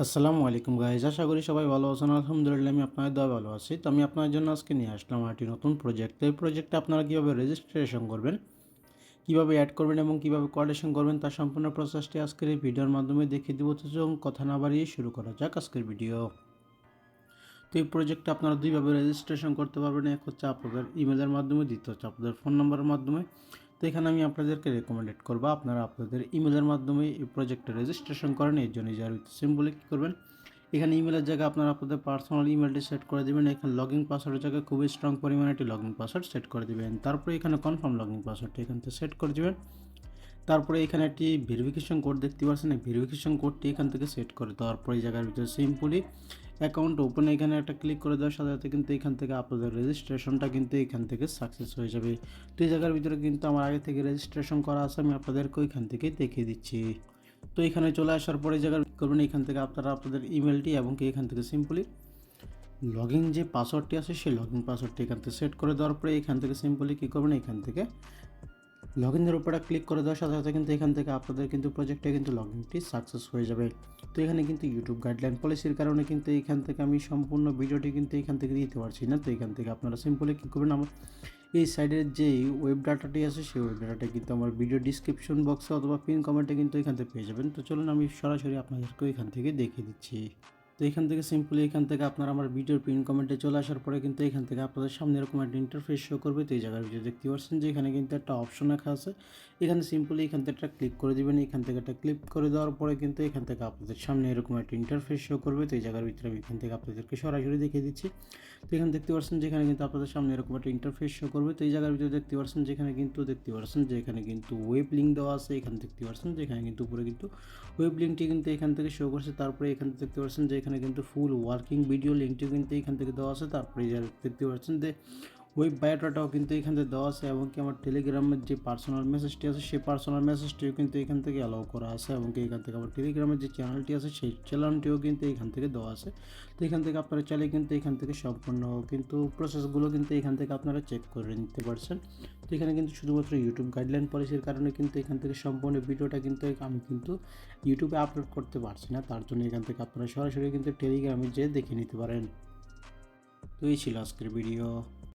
আসসালামু আলাইকুম গাইজ, আশা করি সবাই ভালো আছেন। আলহামদুলিল্লাহ আমি আপনাদের দোয়া ভালো আছি। তো আমি আপনাদের জন্য আজকে নিয়ে আসলাম একটি নতুন প্রজেক্ট। তো এই প্রজেক্টে আপনারা কীভাবে রেজিস্ট্রেশন করবেন, কীভাবে অ্যাড করবেন এবং কীভাবে কোঅর্ডিনেশন করবেন তার সম্পূর্ণ প্রসেসটি আজকের এই ভিডিওর মাধ্যমে দেখিয়ে দেবো। তো চলুন কথা না বাড়িয়ে শুরু করা যাক আজকের ভিডিও। তো এই প্রজেক্টে আপনারা দুইভাবে রেজিস্ট্রেশন করতে পারবেন। এক হচ্ছে আপনাদের ইমেলের মাধ্যমে, দ্বিতীয় হচ্ছে আপনাদের ফোন নাম্বারের মাধ্যমে। তো এখানে আমি আপনাদেরকে রেকমেন্ডেড করবো আপনারা আপনাদের ইমেলের মাধ্যমে এই প্রজেক্টে রেজিস্ট্রেশন করেন। এর জন্য যার সিম্পলি কী করবেন, এখানে ইমেলের জায়গায় আপনারা আপনাদের পার্সোনাল ইমেলটি সেট করে দেবেন। এখানে লগইন পাসওয়ার্ডের জায়গায় খুবই স্ট্রং পরিমাণে একটি লগইন পাসওয়ার্ড সেট করে দেবেন। তারপরে এখানে কনফার্ম লগইন পাসওয়ার্ডটি এখান থেকে সেট করে দেবেন। তারপরে এখানে একটি ভেরিফিকেশন কোড দেখতে পাচ্ছেন, এই ভেরিফিকেশন কোডটি এখান থেকে সেট করে দেওয়ার পরে এই জায়গার ভিতরে সিম্পলি অ্যাকাউন্ট ওপেন এখানে একটা ক্লিক করে দেওয়ার সাথে সাথে কিন্তু এখান থেকে আপনাদের রেজিস্ট্রেশনটা কিন্তু এখান থেকে সাকসেস হয়ে যাবে। তো এই জায়গার ভিতরে কিন্তু আমার আগে থেকে রেজিস্ট্রেশন করা আছে, আমি আপনাদেরকে ওইখান থেকেই দেখিয়ে দিচ্ছি। তো এখানে চলে আসার পরে জায়গায় করবেন, এখান থেকে আপনারা আপনাদের ইমেলটি এবং কি এখান থেকে সিম্পলি লগইন যে পাসওয়ার্ডটি আছে সেই লগইন পাসওয়ার্ডটি এখান থেকে সেট করে দেওয়ার পরে এখান থেকে সিম্পলি কী করবেন, এখান থেকে লগইনের উপরে ক্লিক করে দেওয়ার সাথে সাথে কিন্তু এখান থেকে আপনাদের কিন্তু প্রজেক্টে কিন্তু লগইনটি সাকসেস হয়ে যাবে। তো এখানে কিন্তু ইউটিউব গাইডলাইন পলিসির কারণে কিন্তু এখান থেকে আমি সম্পূর্ণ ভিডিওটি কিন্তু এখান থেকে দিতে পারছি না। তো এখান থেকে আপনারা সিম্পলি কী করবেন, আমার এই সাইডের যে ওয়েব ডাটাটি আছে সেই ওয়েব ডাটাটা কিন্তু আমার ভিডিও ডিসক্রিপশন বক্সে অথবা পিন কমেন্টে কিন্তু এখান থেকে পেয়ে যাবেন। তো চলুন আমি সরাসরি আপনাদেরকে এখান থেকে দেখিয়ে দিচ্ছি। তো এখান থেকে সিম্পলি এখান থেকে আপনারা আমার ভিডিওর পিন কমেন্টে চলে আসার পরে কিন্তু এখান থেকে আপনাদের সামনে এরকম একটা ইন্টারফেস শো করবে। তো এই জায়গার ভিডিও দেখতে পাচ্ছেন যে এখানে কিন্তু একটা অপশন রাখা আছে, এখানে সিম্পলি এখান থেকে একটা ক্লিক করে দেবেন। এখান থেকে একটা ক্লিক করে দেওয়ার পরে কিন্তু এখান থেকে আপনাদের সামনে এরকম একটা ইন্টারফেস শো করবে। তো এই জায়গার ভিতরে আমি এখান থেকে আপনাদেরকে সরাসরি দেখিয়ে দিচ্ছি। তো এখানে দেখতে পাচ্ছেন যে এখানে কিন্তু আপনাদের সামনে এরকম একটা ইন্টারফেস শো করবে। তো এই জায়গার ভিতরে দেখতে পাচ্ছেন যে এখানে কিন্তু ওয়েব লিঙ্ক দেওয়া আছে। এখানে দেখতে পাচ্ছেন যে এখানে কিন্তু উপরে কিন্তু ওয়েব লিঙ্কটি কিন্তু এখান থেকে শো করছে। তারপরে এখানে দেখতে পাচ্ছেন যে এখানে কিন্তু ফুল ওয়ার্কিং ভিডিও লিঙ্কটি কিন্তু এখান থেকে দেওয়া আছে। তারপরে দেখতে পাচ্ছেন যে ওয়েব বায়োডাটাও কিন্তু এখান থেকে দেওয়া আছে এবং কি আমার টেলিগ্রামের যে পার্সোনাল মেসেজটি আছে সেই পার্সোনাল মেসেজটিও কিন্তু এখান থেকে অ্যালাউ করা আছে এবং কি এখান থেকে আমার টেলিগ্রামের যে চ্যানেলটি আছে সেই চ্যানেলটিও কিন্তু এখান থেকে দেওয়া আছে। তো এখান থেকে আপনারা চাইলে কিন্তু এখান থেকে সম্পূর্ণ কিন্তু প্রসেসগুলো কিন্তু এখান থেকে আপনারা চেক করে নিতে পারছেন। তো এখানে কিন্তু শুধুমাত্র ইউটিউব গাইডলাইন পলিসির কারণে কিন্তু এখান থেকে সম্পূর্ণ ভিডিওটা কিন্তু আমি কিন্তু ইউটিউবে আপলোড করতে পারছি না, তার জন্য এখান থেকে আপনারা সরাসরি কিন্তু টেলিগ্রামে যেয়ে দেখে নিতে পারেন। তো এই ছিল আজকের ভিডিও।